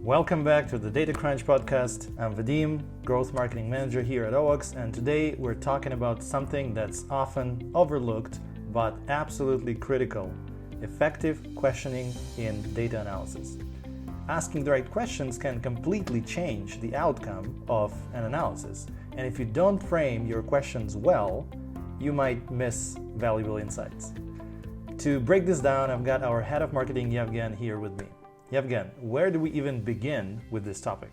Welcome back to the Data Crunch podcast. I'm Vadym, Growth Marketing Manager here at OWAX, and today we're talking about something that's often overlooked but absolutely critical: effective questioning in data analysis. Asking the right questions can completely change the outcome of an analysis, and if you don't frame your questions well, you might miss valuable insights. To break this down, I've got our head of marketing, Ievgen, here with me. Ievgen, where do we even begin with this topic?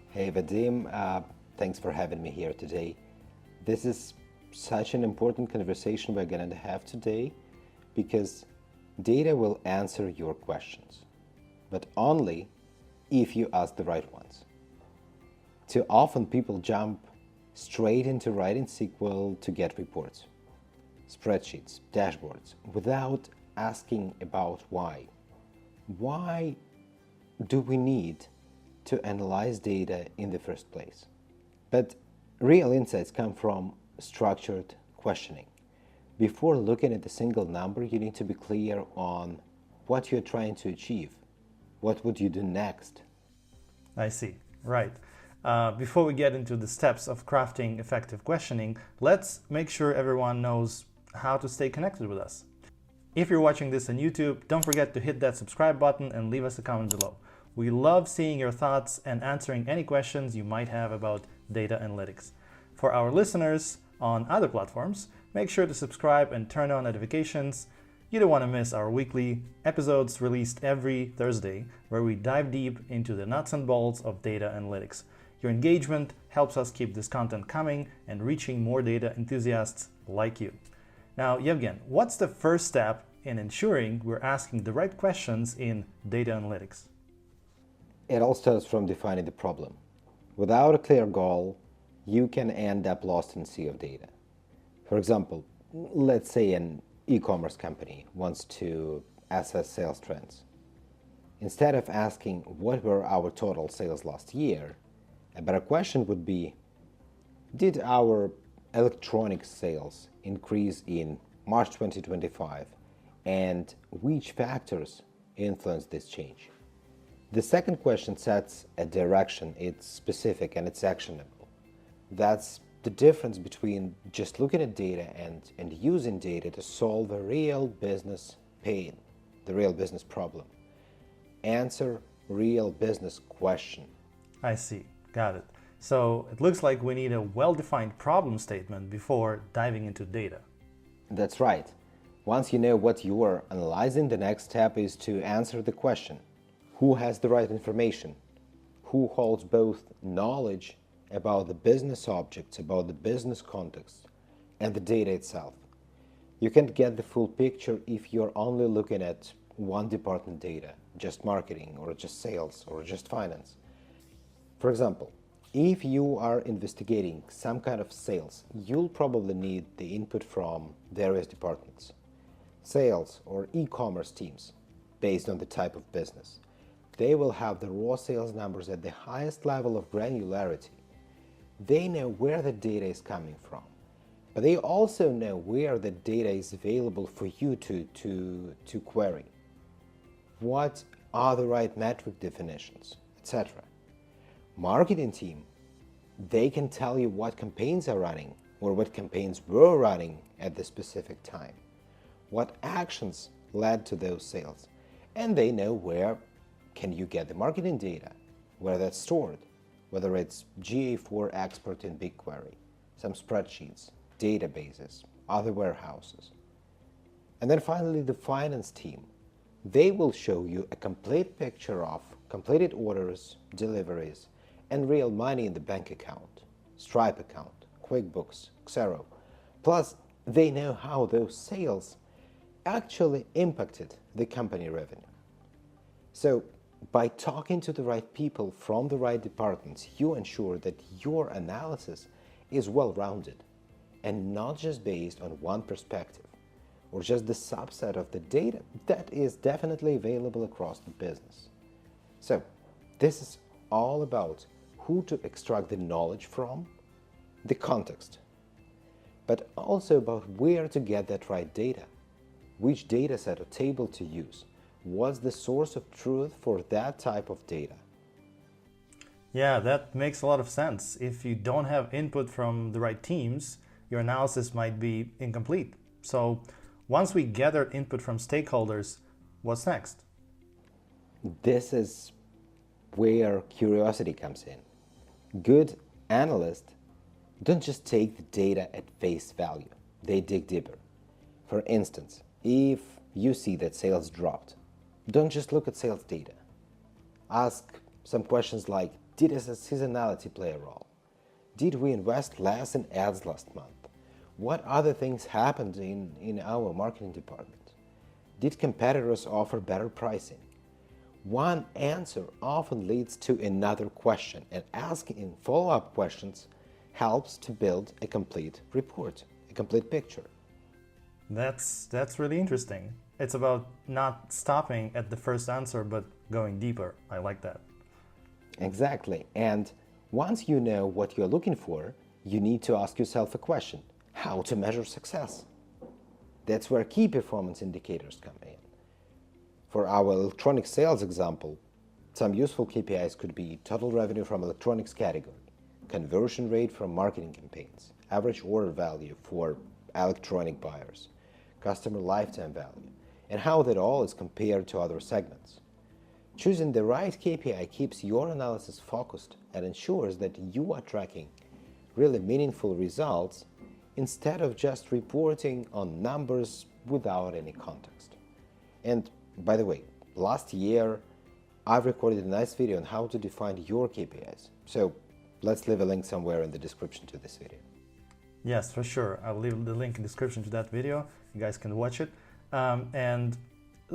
Hey Vadym, thanks for having me here today. This is such an important conversation we're going to have today because data will answer your questions, but only if you ask the right ones. Too often people jump straight into writing SQL to get reports, spreadsheets, dashboards, without asking about why. Why do we need to analyze data in the first place? But real insights come from structured questioning. Before looking at a single number, you need to be clear on what you're trying to achieve. What would you do next? I see. Right. Before we get into the steps of crafting effective questioning, let's make sure everyone knows how to stay connected with us. If you're watching this on YouTube, don't forget to hit that subscribe button and leave us a comment below. We love seeing your thoughts and answering any questions you might have about data analytics. For our listeners on other platforms, make sure to subscribe and turn on notifications. You don't want to miss our weekly episodes released every Thursday, where we dive deep into the nuts and bolts of data analytics. Your engagement helps us keep this content coming and reaching more data enthusiasts like you. Now, Ievgen, what's the first step in ensuring we're asking the right questions in data analytics? It all starts from defining the problem. Without a clear goal, you can end up lost in a sea of data. For example, let's say an e-commerce company wants to assess sales trends. Instead of asking what were our total sales last year, a better question would be, did our electronic sales increase in March 2025, and which factors influence this change? The second question sets a direction. It's specific and it's actionable. That's the difference between just looking at data and using data to solve a real business pain, the real business problem. Answer real business question. I see. Got it. So it looks like we need a well-defined problem statement before diving into data. That's right. Once you know what you are analyzing, the next step is to answer the question: who has the right information? Who holds both knowledge about the business objects, about the business context, and the data itself? You can't get the full picture if you're only looking at one department data, just marketing, or just sales, or just finance. For example, if you are investigating some kind of sales, you'll probably need the input from various departments, sales or e-commerce teams, based on the type of business. They will have the raw sales numbers at the highest level of granularity. They know where the data is coming from, but they also know where the data is available for you to query. What are the right metric definitions, etc. Marketing team, they can tell you what campaigns are running or what campaigns were running at the specific time, what actions led to those sales, and they know where can you get the marketing data, where that's stored, whether it's GA4 export in BigQuery, some spreadsheets, databases, other warehouses. And then finally, the finance team, they will show you a complete picture of completed orders, deliveries, and real money in the bank account, Stripe account, QuickBooks, Xero. Plus, they know how those sales actually impacted the company revenue. So, by talking to the right people from the right departments, you ensure that your analysis is well-rounded and not just based on one perspective or just the subset of the data that is definitely available across the business. So, this is all about who to extract the knowledge from, the context, but also about where to get that right data, which data set or table to use, what's the source of truth for that type of data, Yeah, that makes a lot of sense. If you don't have input from the right teams, your analysis might be incomplete. So, once we gather input from stakeholders, what's next? This is where curiosity comes in. Good analysts don't just take the data at face value, they dig deeper. For instance, if you see that sales dropped, don't just look at sales data. Ask some questions like, did seasonality play a role? Did we invest less in ads last month? What other things happened in our marketing department? Did competitors offer better pricing? One answer often leads to another question, and asking follow-up questions helps to build a complete report, a complete picture. That's really interesting. It's about not stopping at the first answer but going deeper. I like that. Exactly. And once you know what you're looking for, you need to ask yourself a question: how to measure success? That's where key performance indicators come in. For our electronic sales example, some useful KPIs could be total revenue from electronics category, conversion rate from marketing campaigns, average order value for electronic buyers, customer lifetime value, and how that all is compared to other segments. Choosing the right KPI keeps your analysis focused and ensures that you are tracking really meaningful results instead of just reporting on numbers without any context. And by the way, last year I've recorded a nice video on how to define your KPIs. So let's leave a link somewhere in the description to this video. Yes, for sure. I'll leave the link in the description to that video. You guys can watch it. And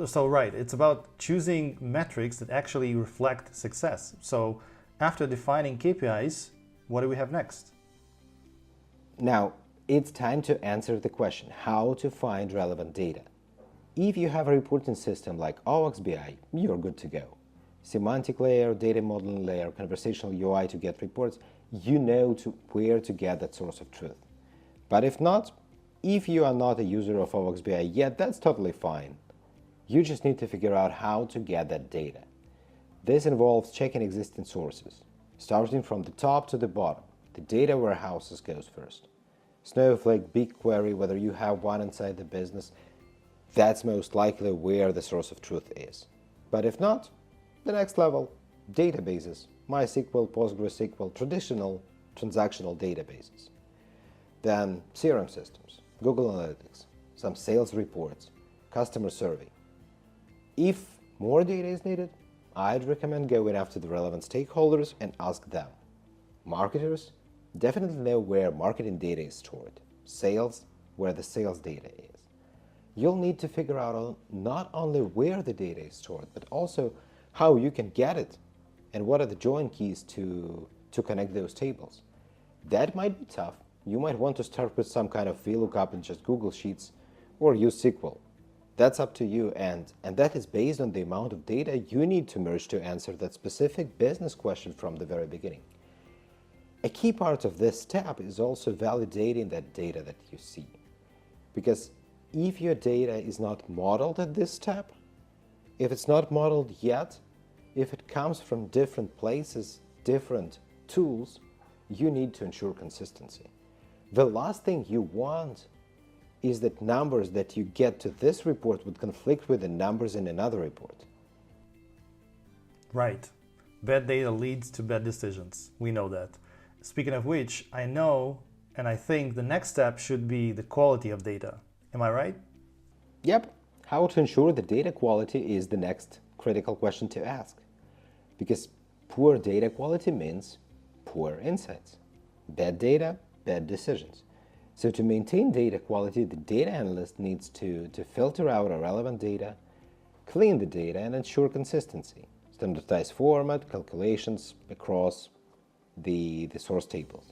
so, right, it's about choosing metrics that actually reflect success. So after defining KPIs, what do we have next? Now, it's time to answer the question how to find relevant data. If you have a reporting system like OXBI, you're good to go. Semantic layer, data modeling layer, conversational UI to get reports, you know where to get that source of truth. But if not, if you are not a user of OXBI yet, that's totally fine. You just need to figure out how to get that data. This involves checking existing sources, starting from the top to the bottom. The data warehouses goes first. Snowflake, BigQuery, whether you have one inside the business, that's most likely where the source of truth is. But if not, the next level, databases, MySQL, PostgreSQL, traditional transactional databases. Then CRM systems, Google Analytics, some sales reports, customer survey. If more data is needed, I'd recommend going after the relevant stakeholders and ask them. Marketers definitely know where marketing data is stored. Sales, where the sales data is. You'll need to figure out not only where the data is stored, but also how you can get it and what are the join keys to connect those tables. That might be tough. You might want to start with some kind of VLOOKUP in just Google Sheets or use SQL. That's up to you, and that is based on the amount of data you need to merge to answer that specific business question from the very beginning. A key part of this step is also validating that data that you see. Because if your data is not modeled at this step, if it's not modeled yet, if it comes from different places, different tools, you need to ensure consistency. The last thing you want is that numbers that you get to this report would conflict with the numbers in another report. Right. Bad data leads to bad decisions. We know that. Speaking of which, I know and I think the next step should be the quality of data. Am I right? Yep. How to ensure the data quality is the next critical question to ask. Because poor data quality means poor insights. Bad data, bad decisions. So to maintain data quality, the data analyst needs to filter out irrelevant data, clean the data, and ensure consistency. Standardized format, calculations across the source tables.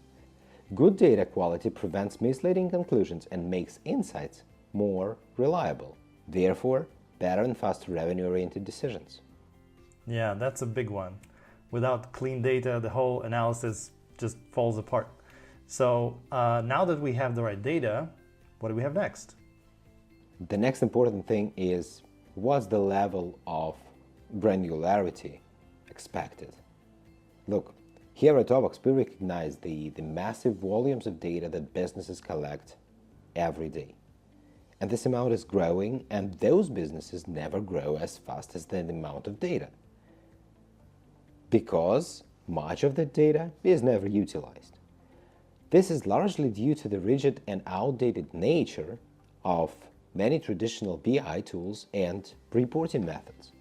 Good data quality prevents misleading conclusions and makes insights more reliable. Therefore, better and faster revenue-oriented decisions. Yeah, that's a big one. Without clean data, the whole analysis just falls apart. So now that we have the right data, what do we have next? The next important thing is what's the level of granularity expected? Look, Here at OWAX, we recognize the massive volumes of data that businesses collect every day. And this amount is growing, and those businesses never grow as fast as the amount of data, because much of the data is never utilized. This is largely due to the rigid and outdated nature of many traditional BI tools and reporting methods,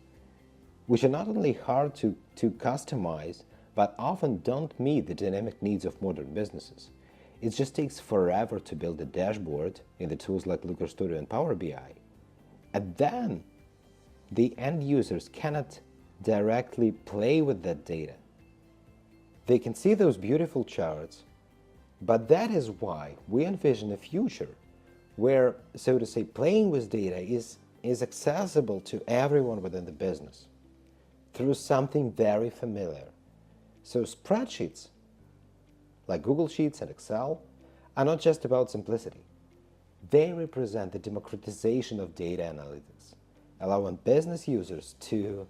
which are not only hard to customize, but often don't meet the dynamic needs of modern businesses. It just takes forever to build a dashboard in the tools like Looker Studio and Power BI. And then the end users cannot directly play with that data. They can see those beautiful charts, but that is why we envision a future where, so to say, playing with data is accessible to everyone within the business through something very familiar. So spreadsheets, like Google Sheets and Excel, are not just about simplicity. They represent the democratization of data analytics, allowing business users to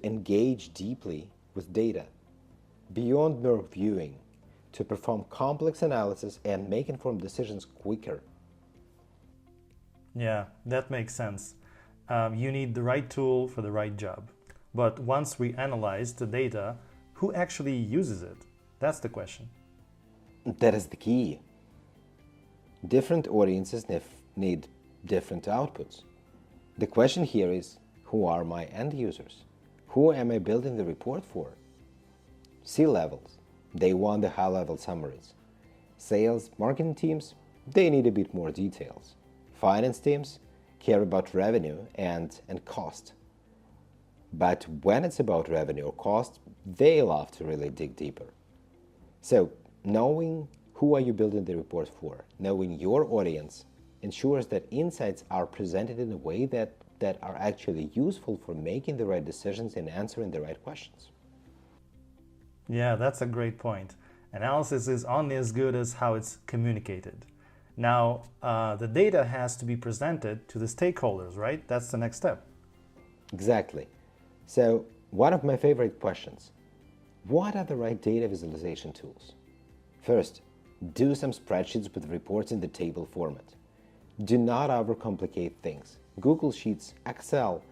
engage deeply with data, beyond mere viewing, to perform complex analysis and make informed decisions quicker. Yeah, that makes sense. You need the right tool for the right job. But once we analyze the data, who actually uses it? That's the question. That is the key. Different audiences need different outputs. The question here is, who are my end users? Who am I building the report for? C-levels, they want the high-level summaries. Sales, marketing teams, they need a bit more details. Finance teams care about revenue and cost. But when it's about revenue or cost, they love to really dig deeper. So knowing who are you building the report for, knowing your audience, ensures that insights are presented in a way that are actually useful for making the right decisions and answering the right questions. Yeah, that's a great point. Analysis is only as good as how it's communicated. Now, the data has to be presented to the stakeholders, right? That's the next step. Exactly. So, one of my favorite questions: what are the right data visualization tools? First, do some spreadsheets with reports in the table format. Do not overcomplicate things. Google Sheets, Excel,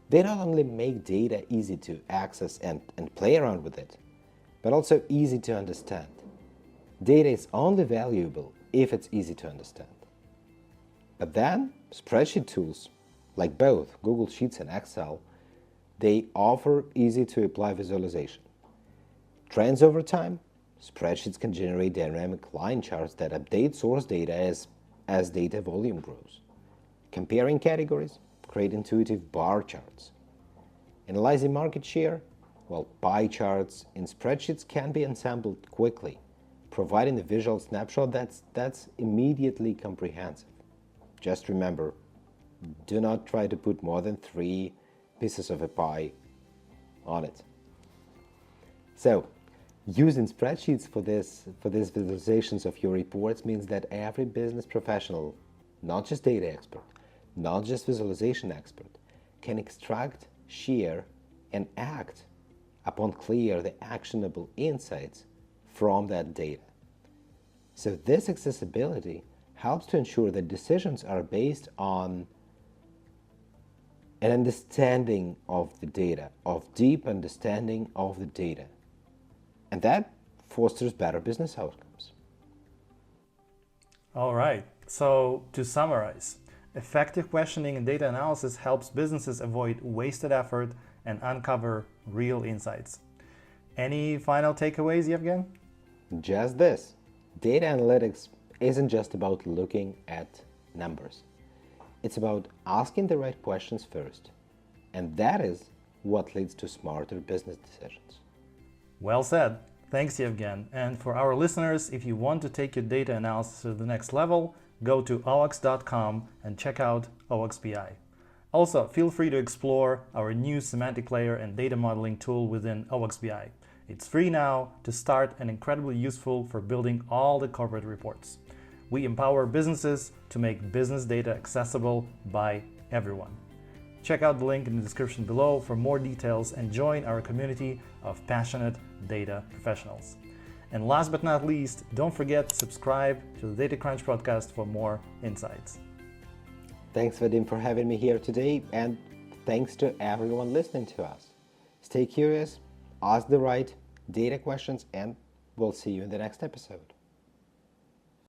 they not only make data easy to access and play around with it, but also easy to understand. Data is only valuable if it's easy to understand. But then, spreadsheet tools, like both Google Sheets and Excel, they offer easy-to-apply visualization. Trends over time, spreadsheets can generate dynamic line charts that update source data as data volume grows. Comparing categories, create intuitive bar charts. Analyzing market share, well, pie charts in spreadsheets can be assembled quickly, providing a visual snapshot that's immediately comprehensive. Just remember, do not try to put more than 3 pieces of a pie on it. So, using spreadsheets for these visualizations of your reports means that every business professional, not just data expert, not just visualization expert, can extract, share, and act upon clear the actionable insights from that data. So this accessibility helps to ensure that decisions are based on an understanding of the data, of deep understanding of the data. And that fosters better business outcomes. All right, so to summarize, effective questioning and data analysis helps businesses avoid wasted effort and uncover real insights. Any final takeaways, Ievgen? Just this. Data analytics isn't just about looking at numbers. It's about asking the right questions first. And that is what leads to smarter business decisions. Well said. Thanks, Ievgen. And for our listeners, if you want to take your data analysis to the next level, go to owax.com and check out OWAX-BI. Also, feel free to explore our new semantic layer and data modeling tool within OWAX-BI. It's free now to start and incredibly useful for building all the corporate reports. We empower businesses to make business data accessible by everyone. Check out the link in the description below for more details and join our community of passionate data professionals. And last but not least, don't forget to subscribe to the Data Crunch podcast for more insights. Thanks, Vadym, for having me here today, and thanks to everyone listening to us. Stay curious, ask the right data questions, and we'll see you in the next episode.